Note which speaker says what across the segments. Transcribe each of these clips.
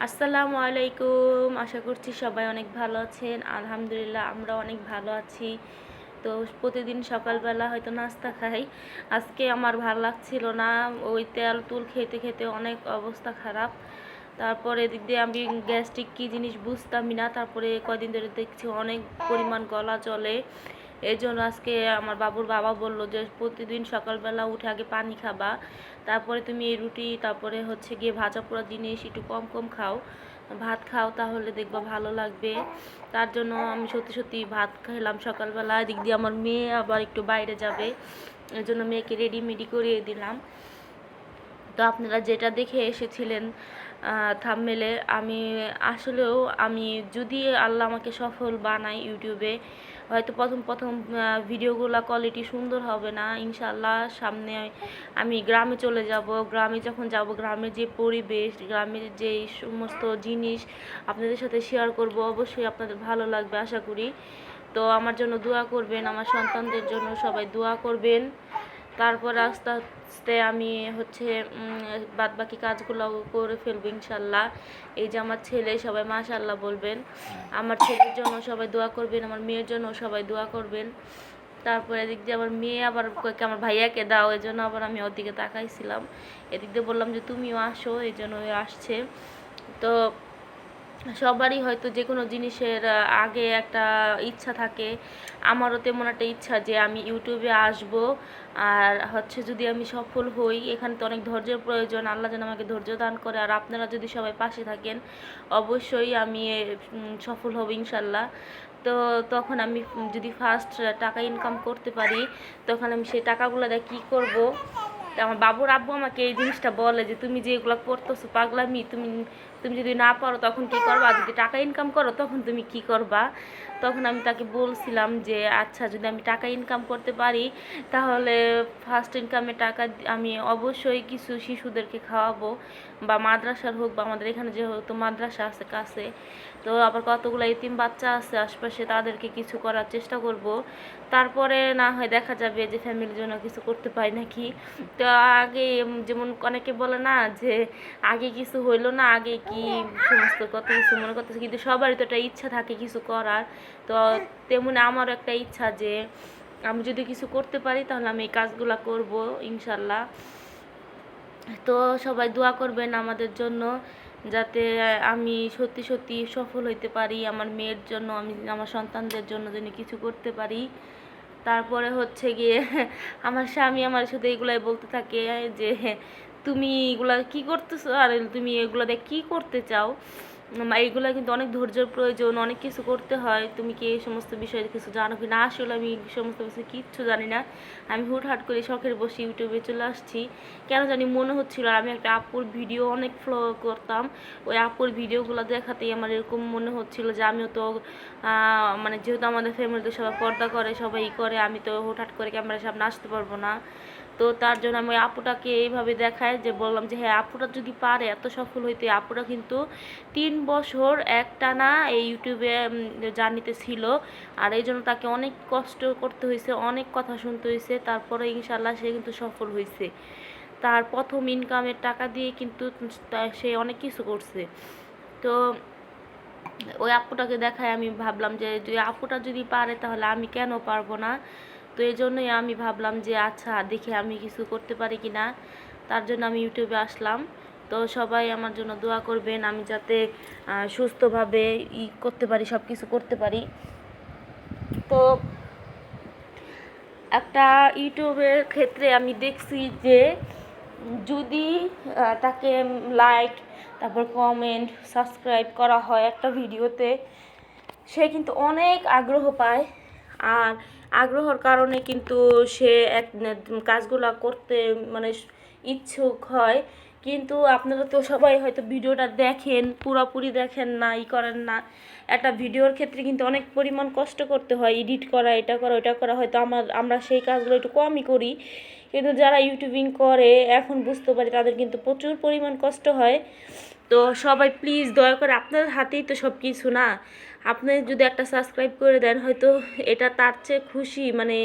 Speaker 1: আসসালামু আলাইকুম। আশা করছি সবাই অনেক ভালো আছেন। আলহামদুলিল্লাহ আমরা অনেক ভালো আছি। তো প্রতিদিন সকালবেলা হয়তো নাস্তা খাই। আজকে আমার ভালো লাগছিল না, ওই তেল তুল খেতে খেতে অনেক অবস্থা খারাপ। তারপরে এদিক দিয়ে আমি গ্যাস্ট্রিক কী জিনিস বুঝতামই না। তারপরে কয়দিন ধরে দেখছি অনেক পরিমাণ গলা চলে। এই জন্য আজকে আমার বাবুর বাবা বলল যে প্রতিদিন সকালবেলা উঠে আগে পানি খাবা, তারপরে তুমি এই রুটি, তারপরে হচ্ছে গিয়ে ভাজা পোড়া জিনিস একটু কম কম খাও, ভাত খাও, তাহলে দেখবা ভালো লাগবে। তার জন্য আমি সত্যি সত্যি ভাত খেলাম সকালবেলা। এদিক দিয়ে আমার মেয়ে আবার একটু বাইরে যাবে, এই জন্য মেয়েকে রেডি করিয়ে দিলাম। তো আপনারা যেটা দেখে এসেছিলেন থাম্বনেলে, আমি আসলেও আমি যদি আল্লাহ আমাকে সফল বানায় ইউটিউবে, হয়তো প্রথম প্রথম ভিডিওগুলো কোয়ালিটি সুন্দর হবে না। ইনশাআল্লাহ সামনে আমি গ্রামে চলে যাব। গ্রামে যখন যাব, গ্রামের যে পরিবেশ, গ্রামের যে সমস্ত জিনিস আপনাদের সাথে শেয়ার করব, অবশ্যই আপনাদের ভালো লাগবে আশা করি। তো আমার জন্য দোয়া করবেন, আমার সন্তানদের জন্য সবাই দোয়া করবেন। তারপর আস্তে আস্তে আমি হচ্ছে বাদবাকি কাজগুলো করে ফেলবো ইনশাল্লাহ। এই যে আমার ছেলে, সবাই মাশাল্লাহ বলবেন। আমার ছেলের জন্য সবাই দোয়া করবেন, আমার মেয়ের জন্য সবাই দোয়া করবেন। তারপর এদিক দিয়ে আমার মেয়ে আবার কয়েক আমার ভাইয়াকে দাও, এই জন্য আবার আমি ওর দিকে তাকাইছিলাম। এদিক দিয়ে বললাম যে তুমিও আসো, এই জন্য আসছে। তো সবারই হয়তো যে কোনো জিনিসের আগে একটা ইচ্ছা থাকে। আমারও তেমন একটা ইচ্ছা যে আমি ইউটিউবে আসব, আর হচ্ছে যদি আমি সফল হই। এখানে তো অনেক ধৈর্যের প্রয়োজন, আল্লাহ যেন আমাকে ধৈর্য দান করে। আর আপনারা যদি সবাই পাশে থাকেন, অবশ্যই আমি সফল হব ইনশাল্লাহ। তো তখন আমি যদি ফার্স্ট টাকা ইনকাম করতে পারি, তখন আমি সেই টাকাগুলো দিয়ে কী করব। তো আমার বাবুর আব্বু আমাকে এই জিনিসটা বলে যে তুমি যে এগুলো করতেছো পাগলামি, তুমি তুমি যদি না পারো তখন কী করবা, আর যদি টাকা ইনকাম করো তখন তুমি কী করবা। তখন আমি তাকে বলছিলাম যে আচ্ছা, যদি আমি টাকা ইনকাম করতে পারি, তাহলে ফার্স্ট ইনকামের টাকা আমি অবশ্যই কিছু শিশুদেরকে খাওয়াবো, বা মাদ্রাসার হোক, বা আমাদের এখানে যেহেতু মাদ্রাসা আছে কাছে, তো আবার কতগুলো এতিম বাচ্চা আছে আশপাশে, তাদেরকে কিছু করার চেষ্টা করব। তারপরে না হয় দেখা যাবে যে ফ্যামিলির জন্য কিছু করতে পারি নাকি। তো আগে যেমন অনেকে বলে না যে আগে কিছু হইলো না, আগে কি সমস্ত কত কিছু মনে করতেছে, কিন্তু সবারই তো একটা ইচ্ছা থাকে কিছু করার। তো তেমনি আমারও একটা ইচ্ছা যে আমি যদি কিছু করতে পারি, তাহলে আমি এই কাজগুলো করব ইনশাল্লাহ। তো সবাই দোয়া করবেন আমাদের জন্য, যাতে আমি সত্যি সত্যি সফল হইতে পারি। আমার মেয়ের জন্য, আমি আমার সন্তানদের জন্য যেন কিছু করতে পারি। তারপরে হচ্ছে গিয়ে আমার স্বামী আমার সাথে এগুলাই বলতে থাকে যে তুমি এগুলা কি করতেছো, আর তুমি এগুলো দিয়ে কী করতে চাও। এইগুলো কিন্তু অনেক ধৈর্যের প্রয়োজন, অনেক কিছু করতে হয়। তুমি কি এই সমস্ত বিষয়ে কিছু জানো কি না? আসলে আমি এই সমস্ত বিষয়ে কিচ্ছু জানি না। আমি হুটহাট করে শখের বসে ইউটিউবে চলে আসছি। কেন জানি মনে হচ্ছিল, আমি একটা আপুর ভিডিও অনেক ফলো করতাম, ওই আপুর ভিডিওগুলো দেখাতেই আমার এরকম মনে হচ্ছিল যে আমিও তো মানে যেহেতু আমাদের ফ্যামিলিতে সবাই পর্দা করে, সবাই করে, আমি তো হুটহাট করে ক্যামেরার সামনে আসতে পারবো না। তো তার জন্য আমি আপুটাকে এইভাবে দেখাই যে বললাম যে হ্যাঁ, আপুটা যদি পারে এত সফল হইতে। আপুটা কিন্তু 3 বছর একটানা এই ইউটিউবে জার্নিতে ছিল, আর এই জন্য তাকে অনেক কষ্ট করতে হয়েছে, অনেক কথা শুনতে হয়েছে। তারপরে ইনশাল্লাহ সে কিন্তু সফল হয়েছে। তার প্রথম ইনকামের টাকা দিয়ে কিন্তু সে অনেক কিছু করছে। তো ওই আপুটাকে দেখায় আমি ভাবলাম যে আপুটা যদি পারে, তাহলে আমি কেন পারবো না। তো এই জন্যই আমি ভাবলাম যে আচ্ছা, দেখি আমি কিছু করতে পারি কি না। তার জন্য আমি ইউটিউবে আসলাম। তো সবাই আমার জন্য দোয়া করবেন, আমি যাতে সুস্থভাবে করতে পারি, সব কিছু করতে পারি। তো একটা ইউটিউবের ক্ষেত্রে আমি দেখছি যে যদি তাকে লাইক, তারপর কমেন্ট, সাবস্ক্রাইব করা হয় একটা ভিডিওতে, সে কিন্তু অনেক আগ্রহ পায়। আর আগ্রহর কারণে কিন্তু সে কাজগুলো করতে মানে ইচ্ছুক হয়। কিন্তু আপনারা তো সবাই হয়তো ভিডিওটা দেখেন, পুরোপুরি দেখেন না, করেন না। একটা ভিডিওর ক্ষেত্রে কিন্তু অনেক পরিমাণ কষ্ট করতে হয়, এডিট করা, এটা করা, ওটা করা। হয়তো আমরা সেই কাজগুলো একটু কমই করি, কিন্তু যারা ইউটিউবিং করে এখন বুঝতে পারি তাদের কিন্তু প্রচুর পরিমাণ কষ্ট হয়। তো সবাই প্লিজ দয়া করে, আপনার হাতেই তো সব কিছু না। আপনি যদি একটা সাবস্ক্রাইব করে দেন, হয়তো এটা তার চেয়ে খুশি মানে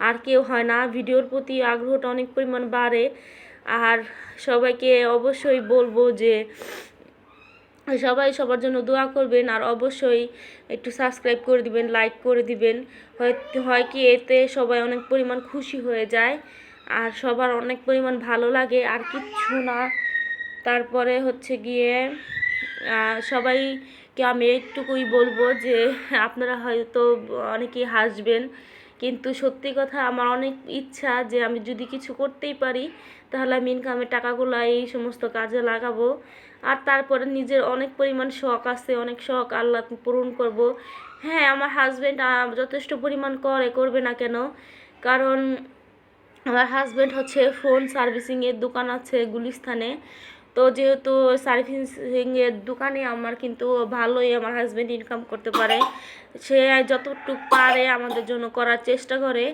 Speaker 1: আর কেউ হয় না। ভিডিওর প্রতি আগ্রহটা অনেক পরিমাণ বাড়ে। আর সবাইকে অবশ্যই বলবো যে সবাই সবার জন্য দোয়া করবেন, আর অবশ্যই একটু সাবস্ক্রাইব করে দিবেন, লাইক করে দিবেন। হয় কি এতে সবাই অনেক পরিমাণ খুশি হয়ে যায়, আর সবার অনেক পরিমাণ ভালো লাগে, আর কিচ্ছু না। তারপরে হচ্ছে গিয়ে সবাইকে আমি একটুকুই বলবো যে আপনারা হয়তো অনেকেই হাসবেন, কিন্তু সত্যি কথা আমার অনেক ইচ্ছা যে আমি যদি কিছু করতেই পারি তাহলে আমি ইনকামের টাকাগুলো এই সমস্ত কাজে লাগাবো। আর তারপরে নিজের অনেক পরিমাণ শখ আছে, অনেক শখ আল্লাহ পূরণ করব। হ্যাঁ, আমার হাজব্যান্ড যথেষ্ট পরিমাণ করবে না কেন, কারণ আমার হাজব্যান্ড হচ্ছে ফোন সার্ভিসিংয়ের দোকান আছে গুলিস্তানে। তো যেহেতু সার্ভিসিংয়ের দোকানে আমার কিন্তু ভালোই আমার হাজব্যান্ড ইনকাম করতে পারে, সে যতটুকু পারে আমাদের জন্য করার চেষ্টা করে।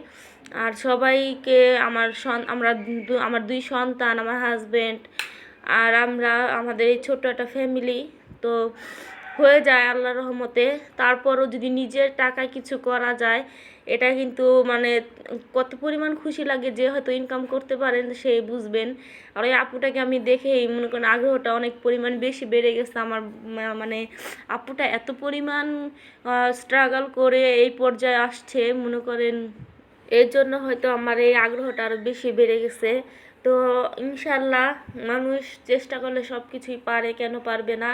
Speaker 1: আর সবাইকে আমার 2 সন্তান, আমার হাজব্যান্ড আর আমরা, আমাদের এই ছোট্ট একটা ফ্যামিলি তো হয়ে যায় আল্লাহর রহমতে। তারপরও যদি নিজের টাকায় কিছু করা যায়, এটা কিন্তু মানে কত পরিমাণ খুশি লাগে, যে হয়তো ইনকাম করতে পারেন সেই বুঝবেন। আর ওই আপুটাকে আমি দেখেই মনে করেন আগ্রহটা অনেক পরিমাণ বেশি বেড়ে গেছে আমার। মানে আপুটা এত পরিমাণ স্ট্রাগল করে এই পর্যায়ে আসছে, মনে করেন এর জন্য হয়তো আমার এই আগ্রহটা আরও বেশি বেড়ে গেছে। তো ইনশাল্লাহ মানুষ চেষ্টা করলে সব কিছুই পারে, কেন পারবে না।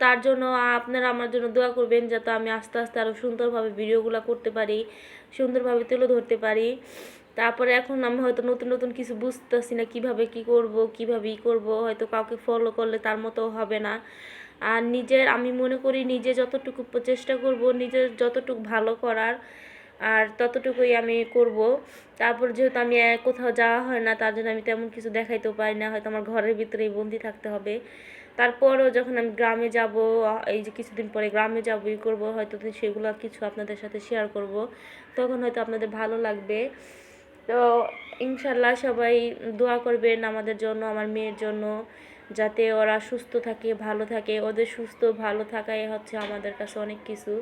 Speaker 1: তার জন্য আপনারা আমার জন্য দোয়া করবেন, যাতে আমি আস্তে আস্তে আরও সুন্দরভাবে ভিডিওগুলো করতে পারি, সুন্দরভাবে তুলে ধরতে পারি। তারপরে এখন আমি হয়তো নতুন নতুন কিছু বুঝতেছি না, কীভাবে কী করব, কীভাবে করব, হয়তো কাউকে ফলো করলে তার মতো হবে না। আর আমি মনে করি নিজে যতটুকু চেষ্টা করব, নিজের যতটুকু ভালো করার, আর ততটুকুই আমি করব। তারপর যেহেতু আমি কোথাও যাওয়া হয় না, তার জন্য আমি তেমন কিছু দেখাইতেও পারি না, হয়তো আমার ঘরের ভিতরেই বন্দি থাকতে হবে। তারপরও যখন আমি গ্রামে যাব, এই যে কিছুদিন পরে গ্রামে যাবো, করবো, হয়তো সেগুলো কিছু আপনাদের সাথে শেয়ার করব, তখন হয়তো আপনাদের ভালো লাগবে। তো ইনশাল্লাহ সবাই দোয়া করবেন আমাদের জন্য, আমার মেয়ের জন্য, যাতে ওরা সুস্থ থাকে, ভালো থাকে। ওদের সুস্থ ভালো থাকাই হচ্ছে আমাদের কাছে অনেক কিছু।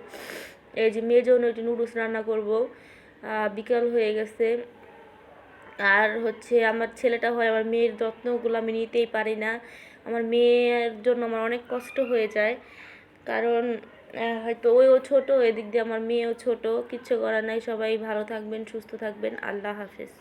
Speaker 1: এই যে মেয়ের জন্য একটু নুডলস রান্না করব, বিকাল হয়ে গেছে। আর হচ্ছে আমার ছেলেটা হয়, আমার মেয়ের যত্নগুলো আমি নিতেই পারি না। আমার মেয়ের জন্য আমার অনেক কষ্ট হয়ে যায়, কারণ হয়তো ওইও ছোটো, এদিক দিয়ে আমার মেয়েও ছোটো। কিচ্ছু করার নাই। সবাই ভালো থাকবেন, সুস্থ থাকবেন। আল্লাহ হাফেজ।